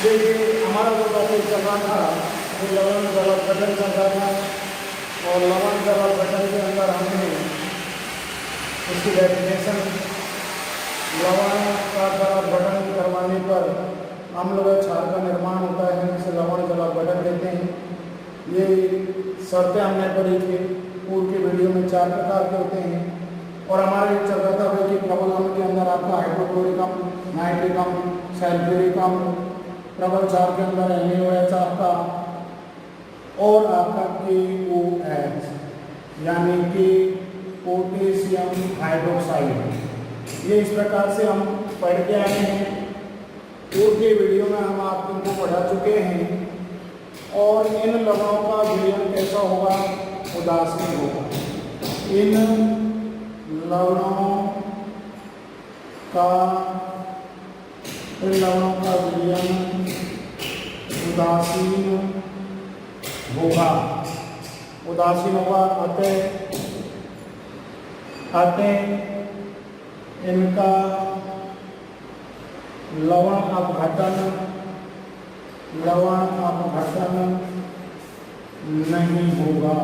देखिए हमारा जो टॉपिक चल रहा था वो लवण जल गठन चल रहा था, और लवण जल गठन के अंदर हमने उसकी डेफिनेशन, लवण का जल गठन करवाने पर अम्ल व क्षार का निर्माण होता है, जिसे लवण जल गठन कहते हैं। ये शर्तें हमने पढ़ी थी पूर्व के वीडियो में। 4 प्रकार के होते हैं, और हमारे चल रहा था भाई कि प्रबल अम्ल के अंदर आपका हाइड्रोक्लोरिक अम्ल, नाइट्रिक अम्ल, सल्फ्यूरिक अम्ल, प्रबल क्षार के अंदर NaOH आपका, और आपका KOH यानी कि पोटेशियम हाइड्रोक्साइड। ये इस प्रकार से हम पढ़ के आए हैं। पूर्व के वीडियो में हम आपको पढ़ा चुके हैं। और इन लवणों का विलयन कैसा होगा? उदासीन होगा। इन लवणों का विलयन उदासीन होगा। उदासीन होगा। अतः इनका लवण अपघटन नहीं होगा।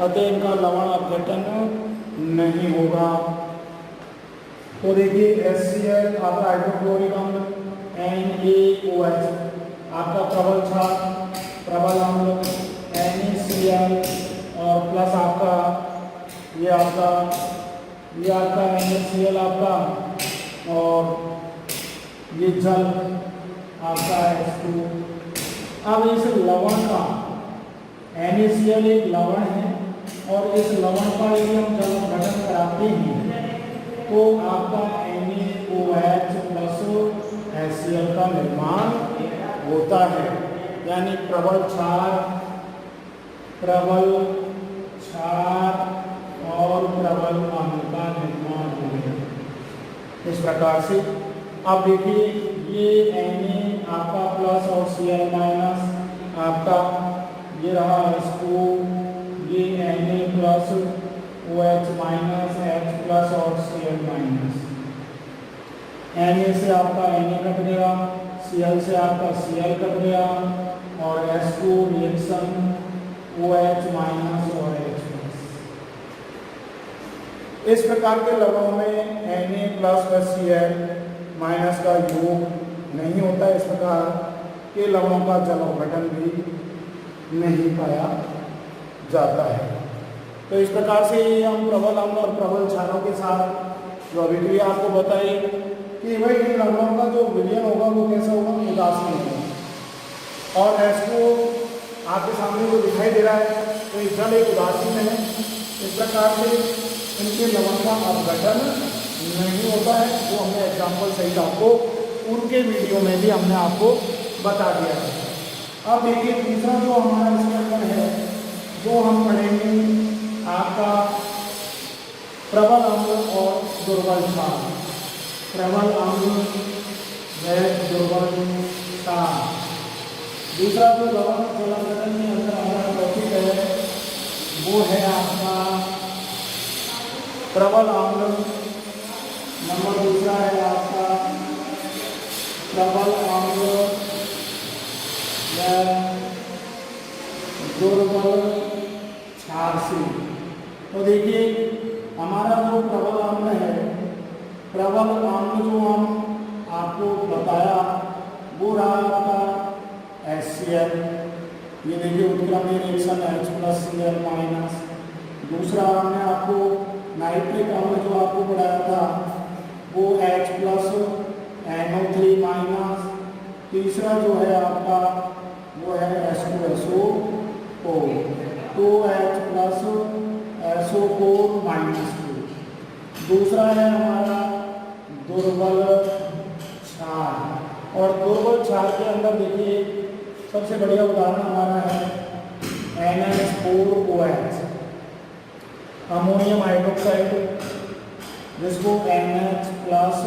अतः इनका लवण अपघटन नहीं होगा। तो देखिए HCl आपका हाइड्रोक्लोरिक अम्ल, NaOH आपका प्रबल क्षार, प्रबल अम्ल, NaCl और प्लस आपका ये आपका NaCl आपका, और ये जल आपका H2। अब इस लवण का NaCl एक लवण है, और इस लवण का यदि हम जल गठन कराते हैं तो आपका NaOH प्लस HCl का निर्माण होता है। यानी प्रबल क्षार और प्रबल अम्ल का निर्माण हो गया। इस प्रकार से अब देखिए ये Na आपका प्लस और Cl माइनस आपका ये रहा H2, ये Na plus OH minus, H plus और Cl माइनस। Na से आपका Na कट गया, Cl से आपका Cl कट गया, और H2 रिएक्शन OH माइनस और H प्लस। इस प्रकार के लवणों में Na प्लस व Cl माइनस का योग नहीं होता। इस प्रकार के लवणों का जल अपघटन भी नहीं पाया जाता है। तो इस प्रकार से हम प्रबल अम्ल और प्रबल क्षारों के साथ जो अभिक्रिया आपको बताई कि भाई इन लवणों का जो विलयन होगा वो कैसा होगा? उदासीन होगा। और H2 आपके सामने जो दिखाई दे रहा है तो ये जल एक उदासीन है। इस प्रकार से इनके लवण का अपघटन नहीं होता है, जो हमने एग्जाम्पल सहित आपको पूर्व के वीडियो में भी हमने आपको बता दिया है। अब देखिए तीसरा जो हमारा इसके अंदर है जो हम पढ़ेंगे आपका प्रबल अम्ल और दुर्बल क्षार। प्रबल अम्ल व दुर्बल क्षार। दूसरा जो लवण जल अपघटन के अंदर हमारा टॉपिक है वो है आपका प्रबल अम्ल। नंबर दूसरा है आपका प्रबल अम्ल व दुर्बल क्षार से। तो देखिए हमारा जो प्रबल अम्ल है, प्रबल अम्ल जो हम आपको बताया वो रहा आपका HCl। ये देखिए उत्क्रमणीय reaction H plus Cl minus. दूसरा हमने आपको नाइट्रिक अम्ल जो आपको पढ़ाया था वो H प्लस NO3 माइनस। तीसरा जो है आपका वो है H2SO4, 2H plus SO4 minus 2। दूसरा है हमारा दुर्बल क्षार। और दुर्बल क्षार के अंदर देखिए सबसे बढ़िया उदाहरण हमारा है NH4OH, अमोनियम हाइड्रोक्साइड, जिसको NH प्लस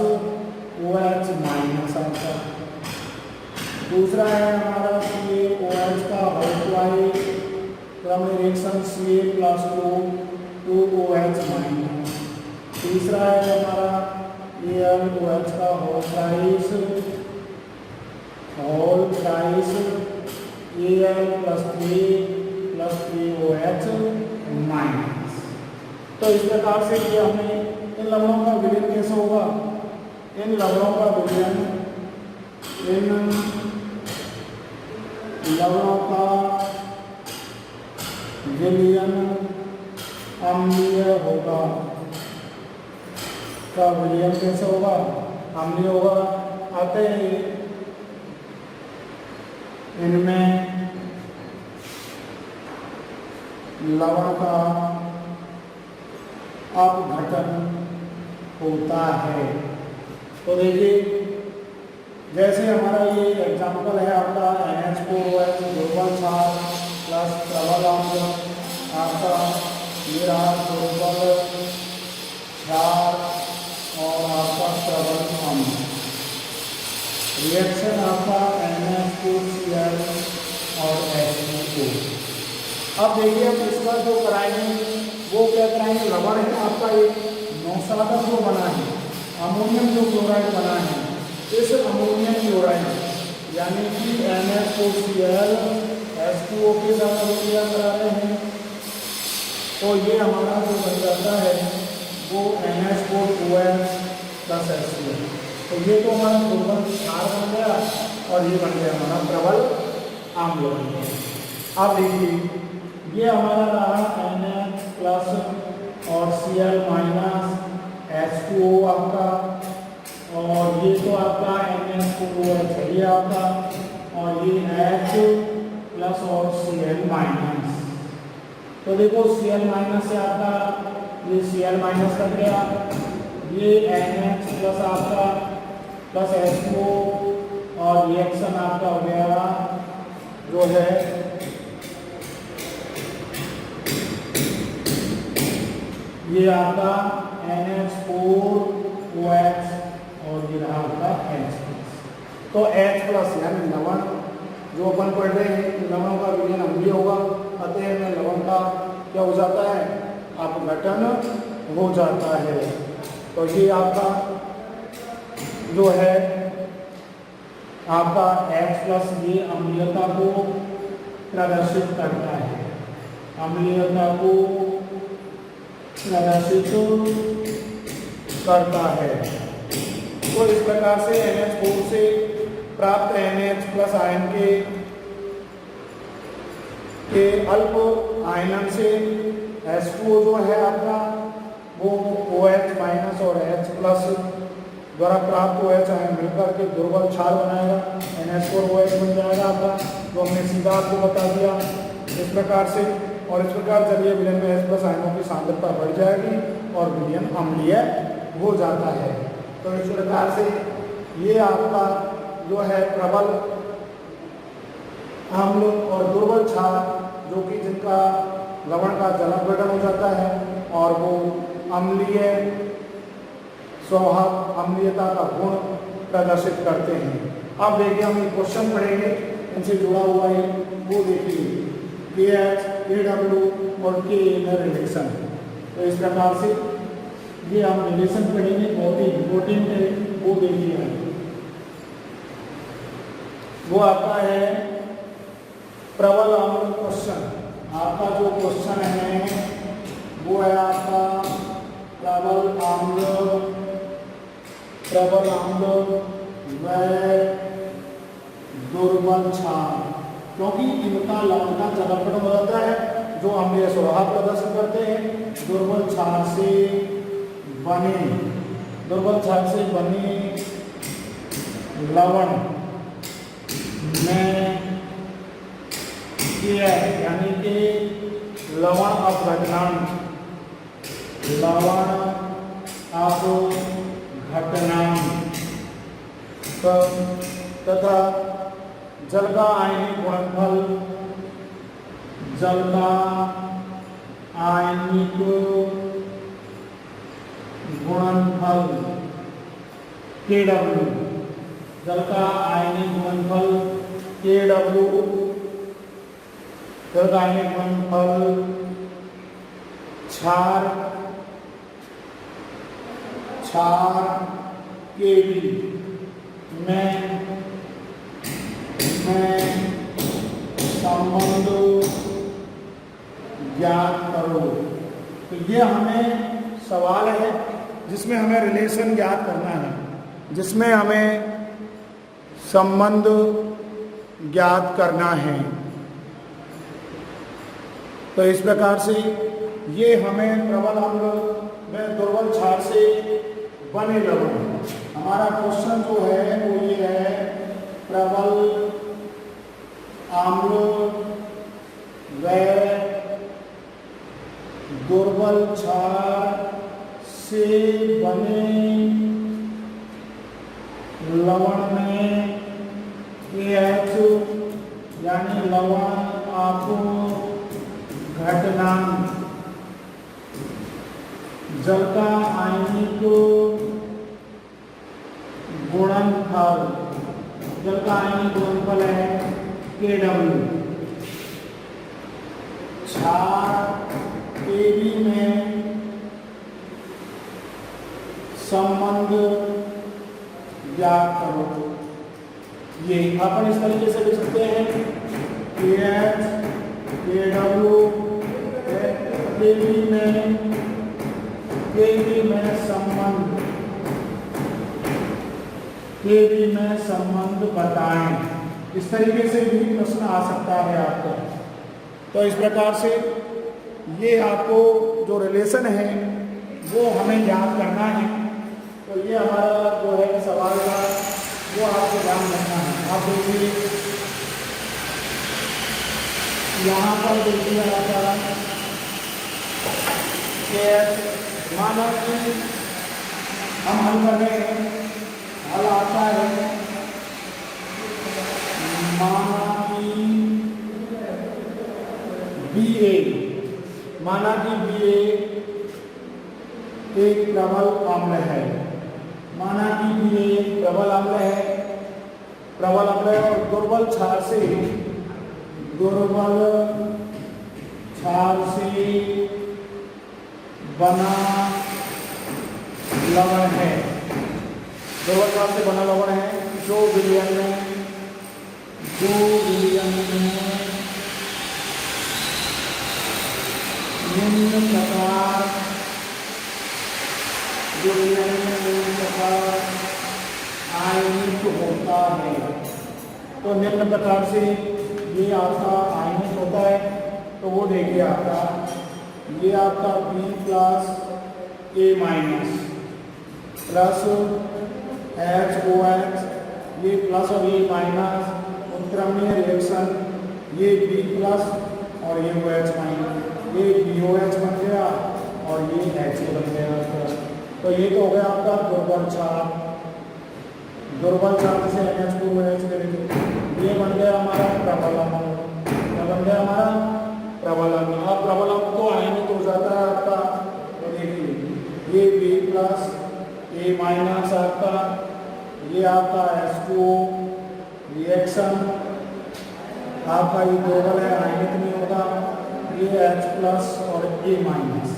OH माइनस आता है। दूसरा है हमारा CaOH का हाइड्रोक्साइड, क्रमणीय reaction Ca plus 2OH minus. तीसरा है हमारा AlOH का हाइड्रोक्साइड, होल प्राइस Al प्लस 3OH माइनस। तो इस प्रकार से ये हमने इन लवणों का विलयन कैसे होगा, इन लवणों का विलयन, इन लवणों का विलयन अम्लीय होगा। का विलयन कैसे होगा, अम्लीय होगा। अतः इनमें लवण का अपघटन होता है। तो देखिए जैसे हमारा ये एग्जाम्पल है आपका NH4OH दुर्बल क्षार प्लस प्रबल अम्ल, आपका ये रहा दुर्बल क्षार और आपका प्रबल अम्ल। रिएक्शन आपका NH4Cl और H2O। अब देखिए अब इसका जो कराएंगे वो क्या कराएंगे, लवण है आपका एक नौसाधक जो बना है, अमोनियम जो क्लोराइड बना है, इस अमोनियम क्लोराइड यानी कि NH4Cl H2O के साथ अभिक्रिया करा रहे हैं। तो ये हमारा जो बन जाता है वो NH4OH प्लस HCl। तो ये तो हमारा दुर्बल क्षार बन गया और ये बन गया हमारा प्रबल अम्ल बन गया। अब देखिए ये हमारा रहा NH प्लस और Cl माइनस H2O आपका, और ये तो आपका NH4OH है ये आपका, और ये H प्लस और Cl माइनस। तो देखो Cl माइनस से आपका ये Cl माइनस कर गया, ये NH प्लस आपका प्लस H2O, और रिएक्शन आपका हो गया जो है ये आपका NH4OH और ये रहा आपका H प्लस। तो H प्लस यानी लवण जो अपन पढ़ रहे हैं लवणों का विलयन अम्लीय होगा, अतः में लवण का क्या हो जाता है, अपघटन हो जाता है। तो ये आपका जो है आपका H प्लस ये अम्लीयता को प्रदर्शित करता है, अम्लीयता को प्रदर्शित करता है। तो इस प्रकार से NH4 से प्राप्त NH प्लस आयन के अल्प आयनन से H2O जो है आपका वो OH माइनस और H प्लस द्वारा प्राप्त OH आयन मिलकर के दुर्बल क्षार बनाएगा, NH4OH बन जाएगा आपका, जो हमने सीधा आपको बता दिया इस प्रकार से। और इस प्रकार जलीय विलयन में H प्लस आयनों की सांद्रता बढ़ जाएगी और विलयन अम्लीय हो जाता है। तो इस प्रकार से ये आपका जो है प्रबल अम्ल और दुर्बल क्षार जो कि जिनका लवण का जलापघटन हो जाता है और वो अम्लीय स्वभाव अम्लीयता का गुण प्रदर्शित करते हैं। अब देखिए हम एक क्वेश्चन पढ़ेंगे इनसे जुड़ा हुआ है, वो देखिए KH KW और K इनर रिलेशन। तो इस प्रकार से ये हम रिलेशन पढ़ेंगे, बहुत ही इंपॉर्टेंट है, वो देखिए वो आपका है प्रबल अम्ल क्वेश्चन। आपका जो क्वेश्चन है वो है आपका प्रबल अम्ल व दुर्बल क्षार, क्योंकि इनका लवण का जलापघटन हो जाता है जो अम्लीय स्वभाव प्रदर्शन करते हैं। दुर्बल क्षार से बने लवण में यानी कि लवण अपघटनांक तथा जल का आयनिक गुणनफल KW, जल का आयनिक गुणनफल KW, जल का आयनिक गुणनफल क्षार KD में इसमें संबंध ज्ञात करो। तो ये हमें सवाल है जिसमें हमें रिलेशन ज्ञात करना है, जिसमें हमें संबंध ज्ञात करना है। तो इस प्रकार से ये हमें प्रबल अम्ल में दुर्बल क्षार से बने लवण, हमारा क्वेश्चन जो है वो ये है, प्रबल अम्ल व दुर्बल क्षार से बने लवण में KH यानी लवण आपूर्ति घटनांक, जल का आयनिक गुणनफल, जल का आयनिक गुणनफल है KW। क्षार KB में संबंध ज्ञात करो। ये अपन इस तरीके से लिख सकते हैं, KH KW KB में संबंध बताएं। इस तरीके से भी प्रश्न आ सकता है आपको। तो इस प्रकार से ये आपको जो रिलेशन है वो हमें याद करना है। तो ये हमारा जो है सवाल का वो आपको ध्यान रखना है। आप देखिए यहाँ पर देखिए आपका माना कि हम हल कर रहे हैं, हल आता है माना कि BA, माना कि BA एक प्रबल अम्ल है, माना कि BA एक प्रबल अम्ल है, प्रबल अम्ल है और दुर्बल क्षार से बना लवण है, दुर्बल क्षार से बना लवण है जो विलयन में निम्न प्रकार आयनिक होता है। तो निम्न प्रकार से ये आपका आयनिक होता है। तो वो देखिए आपका ये आपका B plus A minus plus HOH, ये प्लस और ये माइनस उत्क्रमणीय रिएक्शन, ये B प्लस और ये OH माइनस, ये BOH बन गया और ये HA बन गया। तो ये तो हो गया आपका दुर्बल क्षार, दुर्बल क्षार से NH2OH करेंगे। ये बन गया हमारा प्रबल अम्ल, क्या बन गया हमारा प्रबल अम्ल। अब प्रबल अम्ल तो आयनिक हो जाता है आपका। तो देखिए ये B प्लस A माइनस आपका, ये आपका H2O रिएक्शन आपका ये दुर्बल है, आयनिक नहीं होगा। ये H प्लस और A माइनस,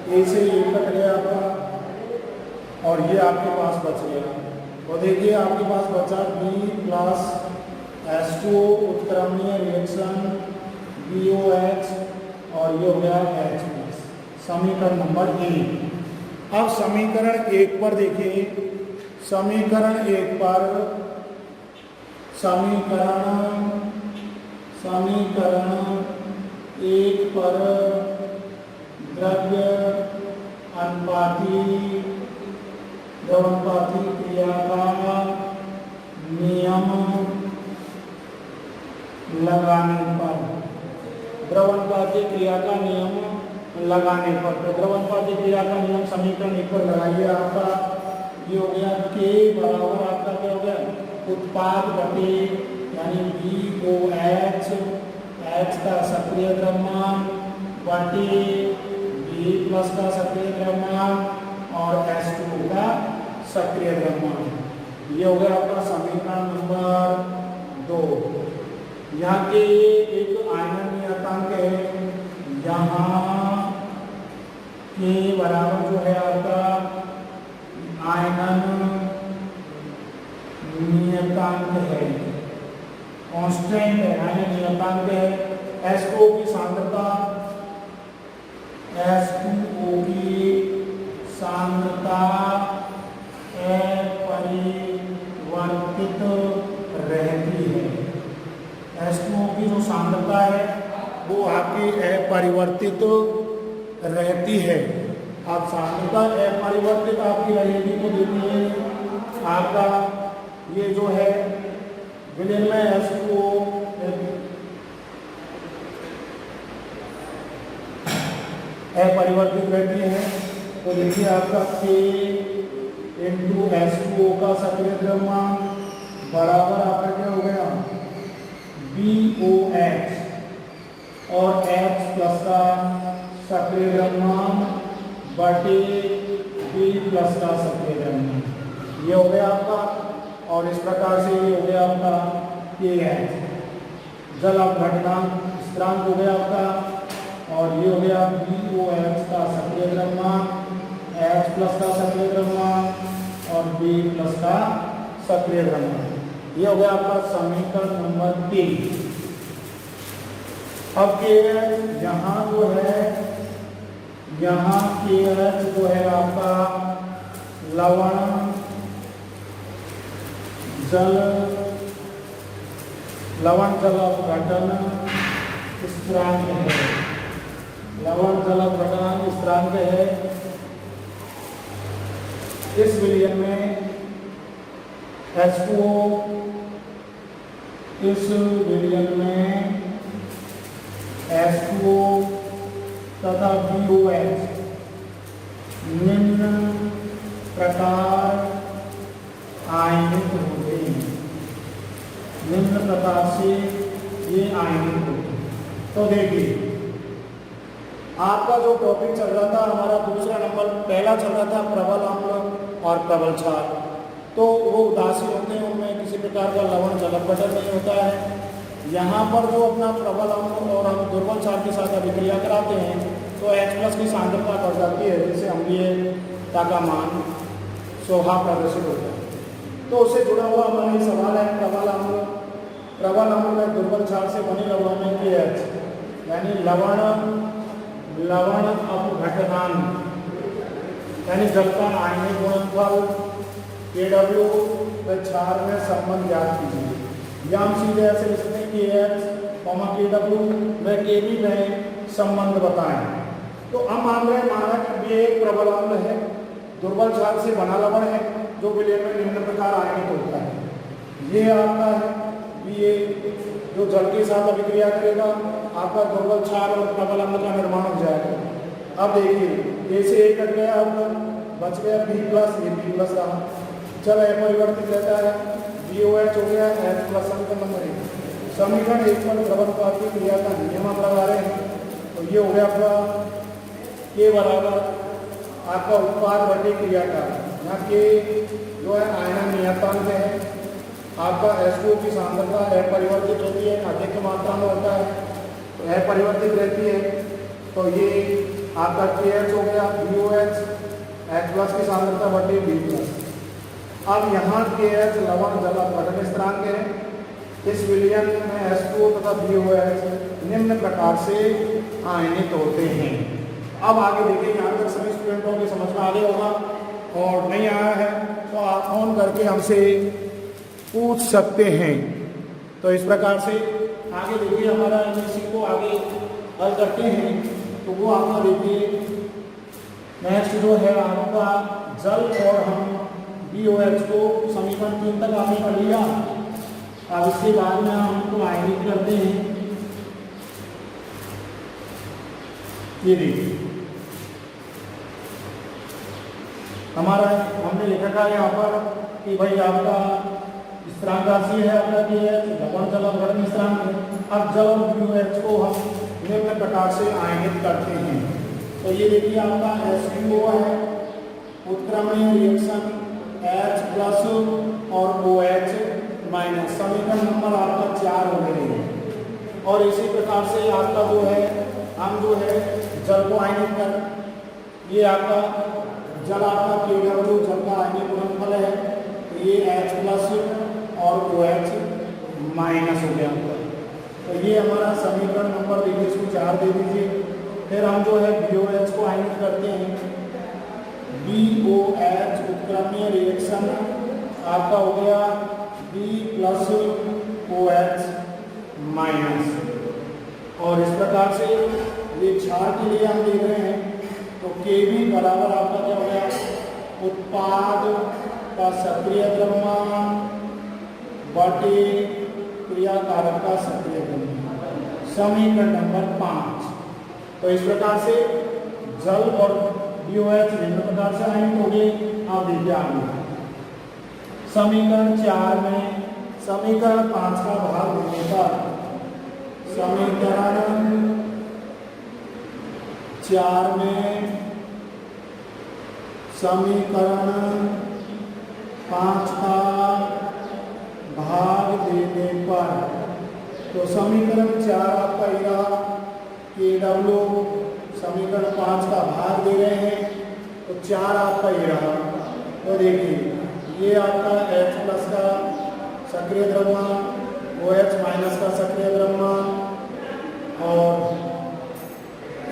A से ये कट गया आपका और ये आपके पास बच गया। तो देखिए आपके पास बचा B प्लस H2O उत्क्रमणीय रिएक्शन BOH और ये हो गया H प्लस, समीकरण नंबर 1। अब समीकरण 1 पर देखिए, समीकरण 1 पर द्रव्य अनुपाती क्रिया का नियम लगाने पर, द्रव्यानुपाती क्रिया का नियम लगाने पर, तो द्रव्यानुपाती क्रिया का नियम समीकरण 1 पर लगाइए। आपका ये हो गया K बराबर आपका क्या हो गया, उत्पाद बटे यानी BOH, H का सक्रिय द्रव्यमान बटे B प्लस का सक्रिय द्रव्यमान और H2O का सक्रिय द्रव्यमान। ये हो गया आपका समीकरण नंबर 2। यहाँ के एक आयनन नियतांक है, यहाँ के बराबर जो है आपका आयनन नियतांक है, कांस्टेंट है, यानी नियतांक है। H2O की सांद्रता, H2O की सांद्रता अपरिवर्तित रहती है। H2O की जो सांद्रता है वो आपकी अपरिवर्तित रहती है। अब सांद्रता अपरिवर्तित आपकी रहेगी तो देखिए आपका ये जो है विलयन में H2O अपरिवर्तित रहती है। तो देखिए आपका K इंटू H2O का सक्रिय द्रव्यमान बराबर आपका क्या हो गया, BOH और H प्लस का सक्रिय द्रव्यमान बटे B प्लस का सक्रिय द्रव्यमान, ये हो गया आपका। और इस प्रकार से ये हो गया आपका KH जल अपघटनांक स्थिरांक हो गया आपका। और ये हो गया BOH का सक्रिय द्रव्यमान, H प्लस का सक्रिय द्रव्यमान और B प्लस का सक्रिय द्रव्यमान, ये हो गया आपका समीकरण नंबर 3। अब KH यहाँ जो है, यहाँ KH जो है आपका लवण जल अपघटन स्थिरांक है, लवण जल अपघटन स्थिरांक है। इस विलयन में H2O, इस विलयन में H2O तथा BOH निम्न प्रकार आयनित होते हैं, निम्न प्रकार से ये आयनित होते हैं। तो देखिए आपका जो टॉपिक चल रहा था हमारा दूसरा नंबर, पहला चल रहा था प्रबल अम्ल और प्रबल क्षार। तो वो उदासीन होते हैं, उनमें किसी प्रकार का लवण जल अपघटन नहीं होता है। यहाँ पर जो अपना प्रबल अम्ल और हम दुर्बल क्षार के साथ अभिक्रिया कराते हैं तो H प्लस की सांद्रता बढ़ जाती है, जिससे अम्लीयता का मान शोभा प्रदर्शित होता है। तो उससे जुड़ा हुआ हमारा एक सवाल है, प्रबल अम्ल में दुर्बल क्षार से बने लवण में KH यानी लवण अपघटनांक यानी जल का आयनिक गुणनफल KW व क्षार में संबंध ज्ञात कीजिए। या हम सीधे ऐसे लिख सकते हैं KH, KW व KB में संबंध बताएं। तो हम मान रहे हैं हमारा कि ये एक प्रबल अम्ल है, दुर्बल क्षार से बना लवण है जो विलयन में निम्न प्रकार आयनिक होता है। ये आपका है BA जो जल के साथ अभिक्रिया करेगा, आपका दुर्बल क्षार और प्रबल अम्ल का निर्माण हो जाएगा। अब देखिए A से A कट गया, अब बच गया B प्लस, ये B प्लस रहा, जल अपरिवर्तित रहता है, BOH हो गया H प्लस समीकरण नंबर 1। समीकरण 1 पर द्रवण उत्पाद की क्रिया का नियम हम लगा रहे हैं। तो ये हो गया आपका K बराबर आपका उत्पाद बटे क्रिया का, यहाँ K जो है आयनन नियतांक है, आपका H2O की सांद्रता अपरिवर्तित होती है, अधिक मात्रा में होता है तो अपरिवर्तित रहती है। तो ये आपका KH हो गया BOH H प्लस की सांद्रता बटे B प्लस। अब यहाँ KH लवण जल अपघटन स्थिरांक है। इस विलयन में H2O तथा BOH निम्न प्रकार से आयनित होते हैं। अब आगे देखिए, यहाँ तक सभी स्टूडेंटों की समझ में आ गया होगा, और नहीं आया है तो आप फोन करके हमसे पूछ सकते हैं। तो इस प्रकार से आगे देखिए हमारा इसी को आगे हल करते हैं। तो वो आपका देखिए नेक्स्ट जो है आपका जल, और हम BOH को समीकरण 3 तक आपने कर लिया। अब इसके बाद में हम इनको आयनित करते हैं। ये देखिए हमारा हमने लिखा था यहाँ पर कि भाई आपका स्थिरांक राशि है आपका KH, लवण जल अपघटन स्थिरांक है। अब जल और BOH को हम निम्न प्रकार से आयनित करते हैं। तो ये देखिए आपका H2O है, उत्क्रमणीय रिएक्शन H प्लस और OH माइनस, समीकरण नंबर आपका 4 हो गए। और इसी प्रकार से आपका जो है हम जो है जल को आयनित कर, ये आपका जल आपका KW जल का आयनिक गुणनफल है, ये H प्लस और OH माइनस हो गया आपका। तो ये हमारा समीकरण नंबर देखिए, इसको 4 दे दीजिए। फिर हम जो है BOH को आयनित करते हैं। BOH उत्क्रमणीय रिएक्शन आपका हो गया B प्लस OH माइनस। और इस प्रकार से ये क्षार के लिए हम देख रहे हैं तो Kb बराबर आपका क्या हो गया, उत्पाद का सक्रिय द्रव्यमान बटे क्रियाकारक का सक्रिय द्रव्यमान, समीकरण नंबर 5। तो इस प्रकार से जल और BOH विभिन्न प्रकार से आयनित हो गए। आप देखिए आगे समीकरण 4 में समीकरण 5 का भाग देने पर समीकरण 4 में समीकरण 5 का भाग देने पर तो समीकरण 4 आपका ये रहा KW, समीकरण 5 का भाग दे रहे हैं तो 4 आपका ये रहा। तो देखिए ये आपका H प्लस का सक्रिय द्रव्यमान, OH माइनस का सक्रिय द्रव्यमान और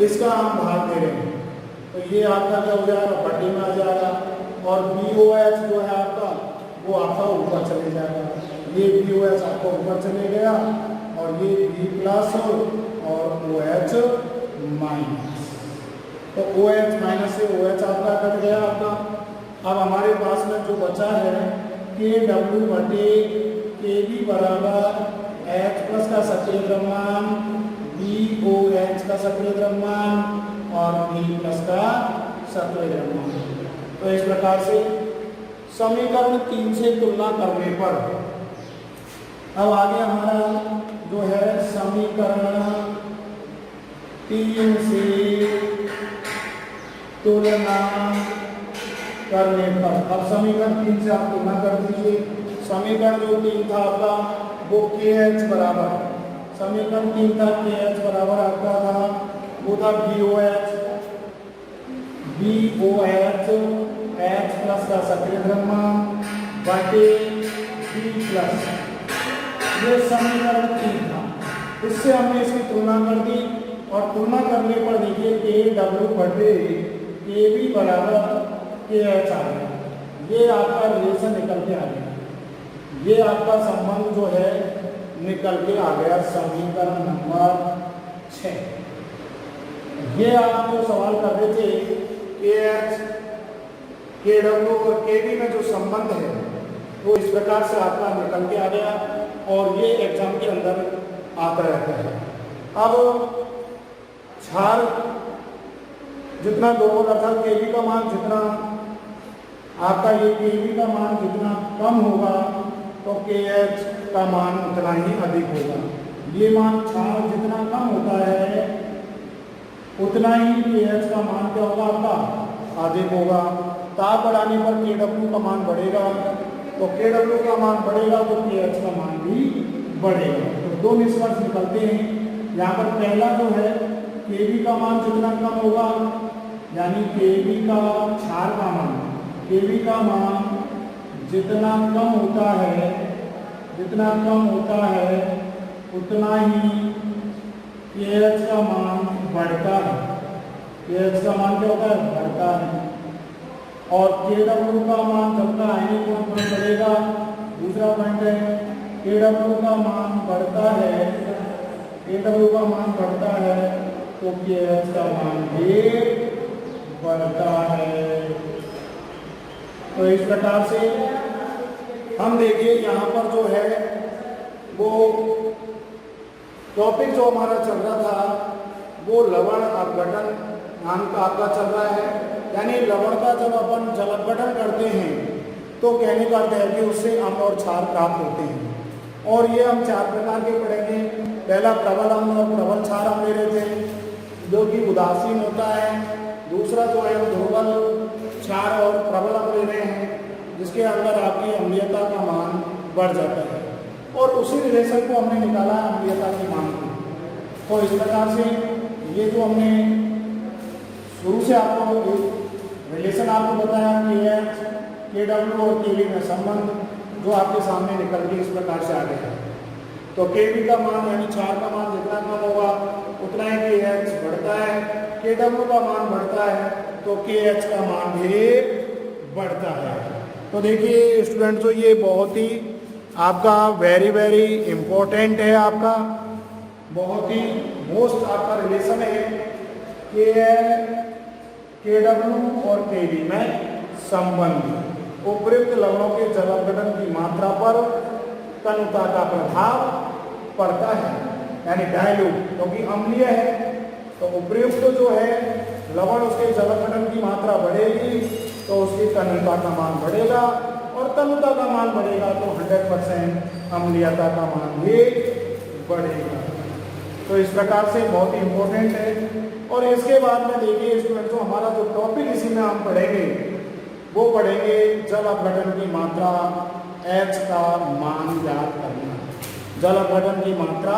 इसका हम भाग दे रहे हैं तो ये आपका क्या हो जाएगा, बटे में आ जाएगा। और BOH जो है आपका वो आपका ऊपर चले जाएगा। ये BOH आपका ऊपर चले गया और ये B प्लस और OH माइनस। तो OH माइनस से OH आपका कट गया आपका। अब हमारे पास में जो बचा है KW बटे KB बराबर H प्लस का सक्रिय द्रव्यमान, BOH का सक्रिय द्रव्यमान और B प्लस का सक्रिय द्रव्यमान। तो इस प्रकार से समीकरण 3 से तुलना करने पर अब आगे हमारा जो है समीकरण 3 से तुलना करने पर, अब समीकरण 3 से आप तुलना कर दीजिए। समीकरण जो 3 था आपका वो KH बराबर, समीकरण 3 था KH बराबर आपका था वो था BOH H प्लस का सक्रिय द्रव्यमान बटे B प्लस, ये समीकरण 3 था। इससे हमने इसकी तुलना कर दी और तुलना करने पर देखिए KW बटे KB बराबर KH आ गया। ये आपका रिलेशन निकल के आ गया, ये आपका संबंध जो है निकल के आ गया समीकरण नंबर 6। ये आप जो सवाल कर रहे थे KH KW और KB में जो संबंध है वो इस प्रकार से आपका निकल के आ गया और ये एग्जाम के अंदर आता रहता है। अब क्षार जितना दोनों अर्थात KB का मान जितना आपका ये KB का मान जितना कम होगा तो KH का मान उतना ही अधिक होगा। ये मान क्षार जितना कम होता है उतना ही KH का मान क्या होगा आपका अधिक होगा। ताप बढ़ाने पर KW का मान बढ़ेगा तो KW का मान बढ़ेगा तो KH का मान भी बढ़ेगा। तो दो निष्कर्ष निकलते हैं। यहाँ पर पहला जो है KB का मान जितना कम होगा यानी KB का क्षार का मान, KB का मान जितना कम होता है उतना ही KH का मान बढ़ता है। KH का मान क्या होता है, बढ़ता है। और KW का मान जब का आयनिक गुण बढ़ेगा, दूसरा पॉइंट है KW का मान बढ़ता है, KW का मान बढ़ता है तो KH का मान भी बढ़ता है। तो इस प्रकार से हम देखिए यहाँ पर जो है वो टॉपिक जो हमारा चल रहा था वो लवण अपघटन नाम का आपका चल रहा है। यानी लवण का जब अपन जल अपघटन करते हैं तो कहने का अर्थ है कि उससे अम्ल और क्षार प्राप्त होते हैं। और ये हम 4 प्रकार के पढ़ेंगे। पहला प्रबल अम्ल और प्रबल क्षार हम ले रहे थे जो कि उदासीन होता है। दूसरा जो है दुर्बल क्षार और प्रबल अम्ल ले रहे हैं जिसके अंदर आपकी अम्लीयता का मान बढ़ जाता है और उसी रिलेशन को हमने निकाला अम्लीयता के मान को। तो इस प्रकार से ये जो हमने शुरू से आपको रिलेशन आपको बताया KH KW और KB में संबंध जो आपके सामने निकल के इस प्रकार से आ गया। तो Kv का मान यानी क्षार का मान जितना कम होगा उतना ही KH बढ़ता है, Kw का मान बढ़ता है तो KH का मान भी बढ़ता है। तो देखिए स्टूडेंट्स, ये बहुत ही आपका वेरी इम्पोर्टेंट है, आपका बहुत ही मोस्ट आपका रिलेशन है KW और Kv में संबंध। उपयुक्त लवणों के जल अपघटन की मात्रा पर तनुता का प्रभाव पड़ता है, यानी डायल्यूट क्योंकि अम्लीय है तो उपयुक्त जो है लवण उसके जल अपघटन की मात्रा बढ़ेगी तो उसकी तनुता का मान बढ़ेगा और तनुता का मान बढ़ेगा तो 100% अम्लीयता का मान भी बढ़ेगा। तो इस प्रकार से बहुत ही इम्पोर्टेंट है। और इसके बाद में देखिए स्टूडेंट्स, हमारा जो टॉपिक इसी में हम पढ़ेंगे वो पढ़ेंगे जल अपघटन की मात्रा H का मान ज्ञात करना। जल अपघटन की मात्रा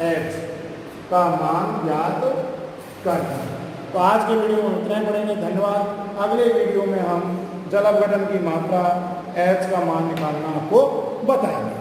H का मान ज्ञात करना। तो आज के वीडियो में इतना ही पढ़ेंगे। धन्यवाद। अगले वीडियो में हम जल अपघटन की मात्रा H का मान निकालना आपको बताएंगे।